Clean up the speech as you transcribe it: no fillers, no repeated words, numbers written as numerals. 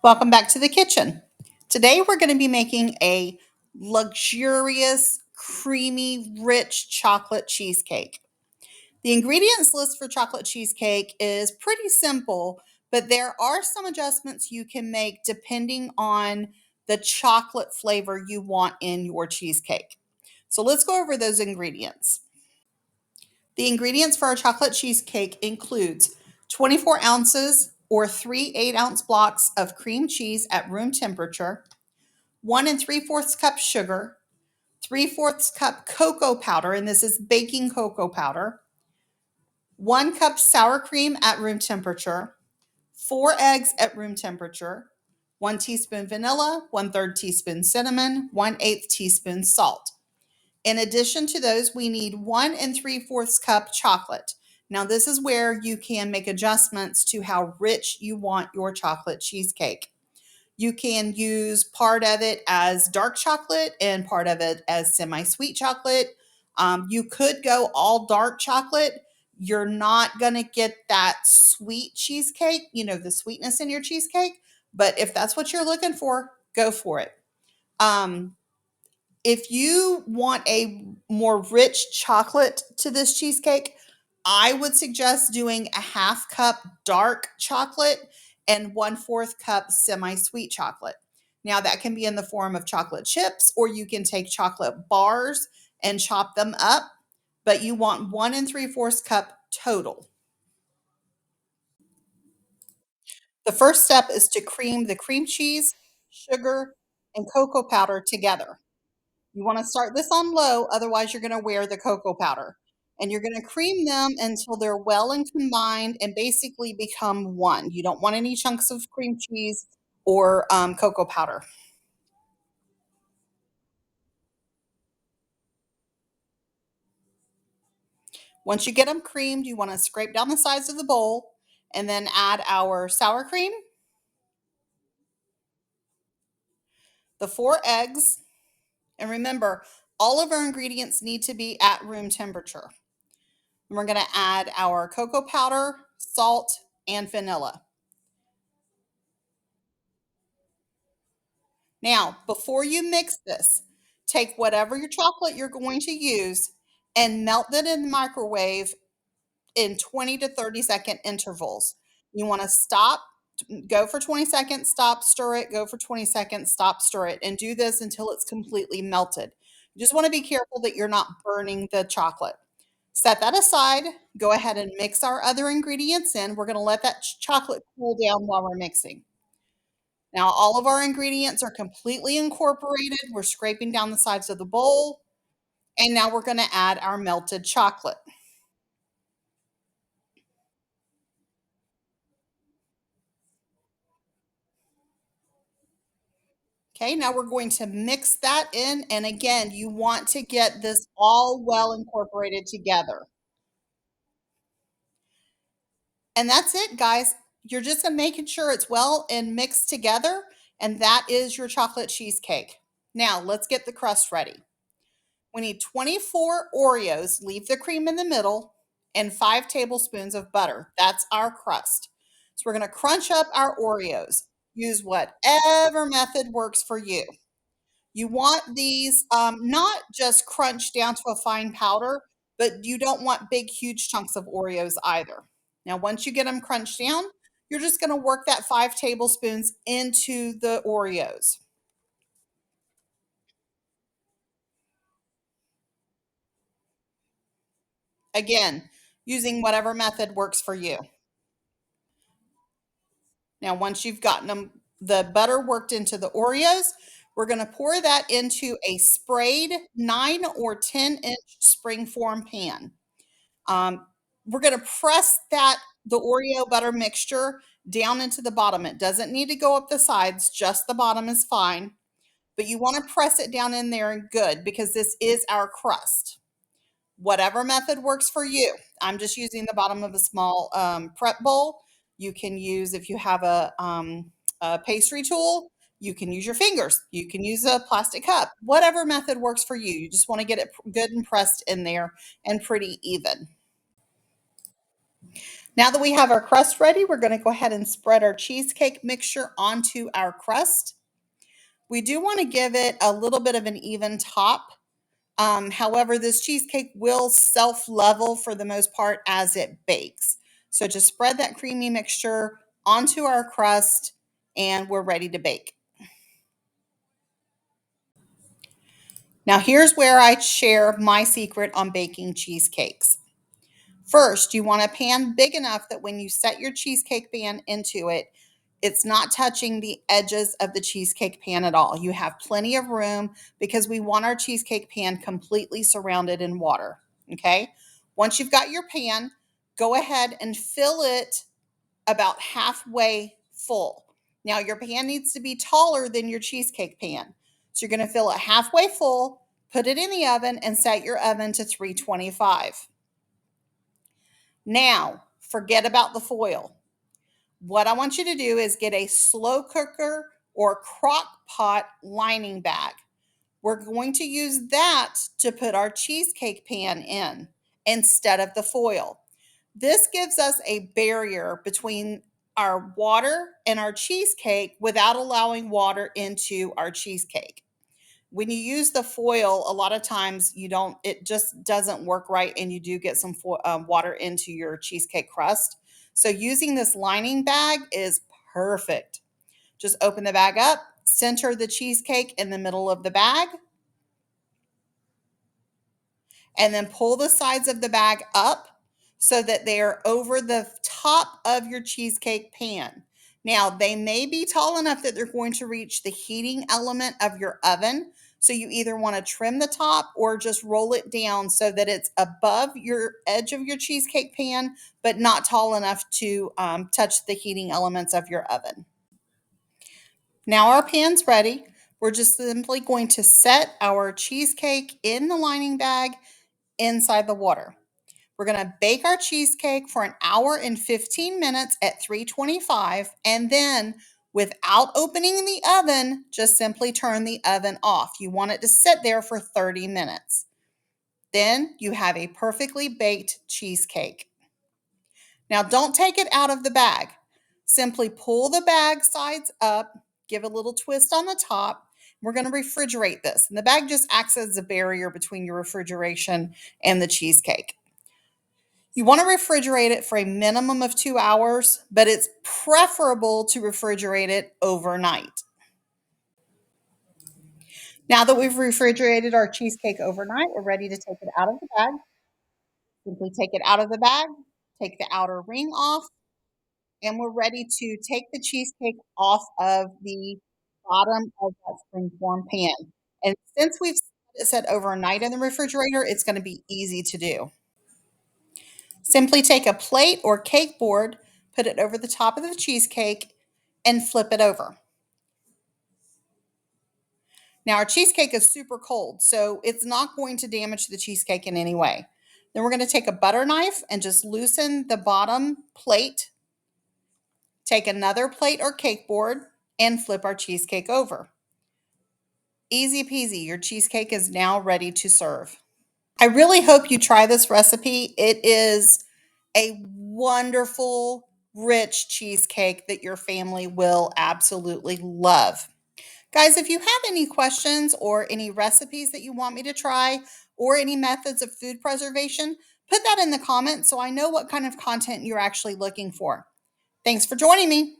Welcome back to the kitchen. Today we're going to be making a luxurious, creamy, rich chocolate cheesecake. The ingredients list for chocolate cheesecake is pretty simple, but there are some adjustments you can make depending on the chocolate flavor you want in your cheesecake. So let's go over those ingredients. The ingredients for our chocolate cheesecake includes 24 ounces or three 8-ounce blocks of cream cheese at room temperature, 1 3/4 cup sugar, 3/4 cup cocoa powder, and this is baking cocoa powder, 1 cup sour cream at room temperature, 4 eggs at room temperature, 1 teaspoon vanilla, 1/3 teaspoon cinnamon, 1/8 teaspoon salt. In addition to those, we need 1 3/4 cup chocolate. Now, this is where you can make adjustments to how rich you want your chocolate cheesecake. You can use part of it as dark chocolate and part of it as semi sweet chocolate. You could go all dark chocolate. You're not going to get that sweet cheesecake, the sweetness in your cheesecake. But if that's what you're looking for, go for it. Um, if you want a more rich chocolate to this cheesecake, I would suggest doing a 1/2 cup dark chocolate and 1/4 cup semi-sweet chocolate. Now that can be in the form of chocolate chips, or you can take chocolate bars and chop them up, but you want 1 3/4 cup total. The first step is to cream the cream cheese, sugar, and cocoa powder together. You want to start this on low, otherwise you're going to wear the cocoa powder. And you're going to cream them until they're well and combined and basically become one. You don't want any chunks of cream cheese or cocoa powder. Once you get them creamed, you want to scrape down the sides of the bowl and then add our sour cream, the 4 eggs, and remember, all of our ingredients need to be at room temperature. And we're going to add our cocoa powder, salt, and vanilla. Now, before you mix this, take whatever your chocolate you're going to use and melt it in the microwave in 20 to 30-second intervals. You want to stop, go for 20 seconds, stop, stir it, go for 20 seconds, stop, stir it, and do this until it's completely melted. You just want to be careful that you're not burning the chocolate. Set that aside. Go ahead and mix our other ingredients in. We're going to let that chocolate cool down while we're mixing. Now, all of our ingredients are completely incorporated. We're scraping down the sides of the bowl. And now we're going to add our melted chocolate. Okay, now we're going to mix that in. And again, you want to get this all well incorporated together. And that's it, guys. You're just making sure it's well and mixed together. And that is your chocolate cheesecake. Now, let's get the crust ready. We need 24 Oreos, leave the cream in the middle, and 5 tablespoons of butter. That's our crust. So we're going to crunch up our Oreos. Use whatever method works for you. You want these not just crunched down to a fine powder, but you don't want big, huge chunks of Oreos either. Now, once you get them crunched down, you're just going to work that 5 tablespoons into the Oreos. Again, using whatever method works for you. Now, once you've gotten the butter worked into the Oreos, we're going to pour that into a sprayed 9 or 10-inch springform pan. Um, we're going to press the Oreo butter mixture down into the bottom. It doesn't need to go up the sides, just the bottom is fine. But you want to press it down in there and good because this is our crust. Whatever method works for you. I'm just using the bottom of a small prep bowl. You can use, if you have a pastry tool, you can use your fingers. You can use a plastic cup. Whatever method works for you. You just want to get it good and pressed in there and pretty even. Now that we have our crust ready, we're going to go ahead and spread our cheesecake mixture onto our crust. We do want to give it a little bit of an even top. However, this cheesecake will self-level for the most part as it bakes. So just spread that creamy mixture onto our crust and we're ready to bake. Now here's where I share my secret on baking cheesecakes. First, you want a pan big enough that when you set your cheesecake pan into it, it's not touching the edges of the cheesecake pan at all. You have plenty of room because we want our cheesecake pan completely surrounded in water. Okay. Once you've got your pan, go ahead and fill it about halfway full. Now, your pan needs to be taller than your cheesecake pan. So you're going to fill it halfway full, put it in the oven, and set your oven to 325. Now, forget about the foil. What I want you to do is get a slow cooker or crock pot lining bag. We're going to use that to put our cheesecake pan in instead of the foil. This gives us a barrier between our water and our cheesecake without allowing water into our cheesecake. When you use the foil, a lot of times it just doesn't work right and you do get some water into your cheesecake crust. So using this lining bag is perfect. Just open the bag up, center the cheesecake in the middle of the bag, and then pull the sides of the bag up so that they're over the top of your cheesecake pan. Now, they may be tall enough that they're going to reach the heating element of your oven. So you either want to trim the top or just roll it down so that it's above your edge of your cheesecake pan, but not tall enough to touch the heating elements of your oven. Now our pan's ready. We're just simply going to set our cheesecake in the lining bag inside the water. We're going to bake our cheesecake for an hour and 15 minutes at 325, and then without opening the oven, just simply turn the oven off. You want it to sit there for 30 minutes. Then you have a perfectly baked cheesecake. Now don't take it out of the bag. Simply pull the bag sides up, give a little twist on the top. We're going to refrigerate this. And the bag just acts as a barrier between your refrigeration and the cheesecake. You want to refrigerate it for a minimum of 2 hours, but it's preferable to refrigerate it overnight. Now that we've refrigerated our cheesecake overnight, we're ready to take it out of the bag. Simply take it out of the bag, take the outer ring off, and we're ready to take the cheesecake off of the bottom of that springform pan. And since we've set overnight in the refrigerator, it's going to be easy to do. Simply take a plate or cake board, put it over the top of the cheesecake, and flip it over. Now, our cheesecake is super cold, so it's not going to damage the cheesecake in any way. Then we're going to take a butter knife and just loosen the bottom plate. Take another plate or cake board and flip our cheesecake over. Easy peasy, your cheesecake is now ready to serve. I really hope you try this recipe. It is a wonderful, rich cheesecake that your family will absolutely love. Guys, if you have any questions or any recipes that you want me to try or any methods of food preservation, put that in the comments so I know what kind of content you're actually looking for. Thanks for joining me.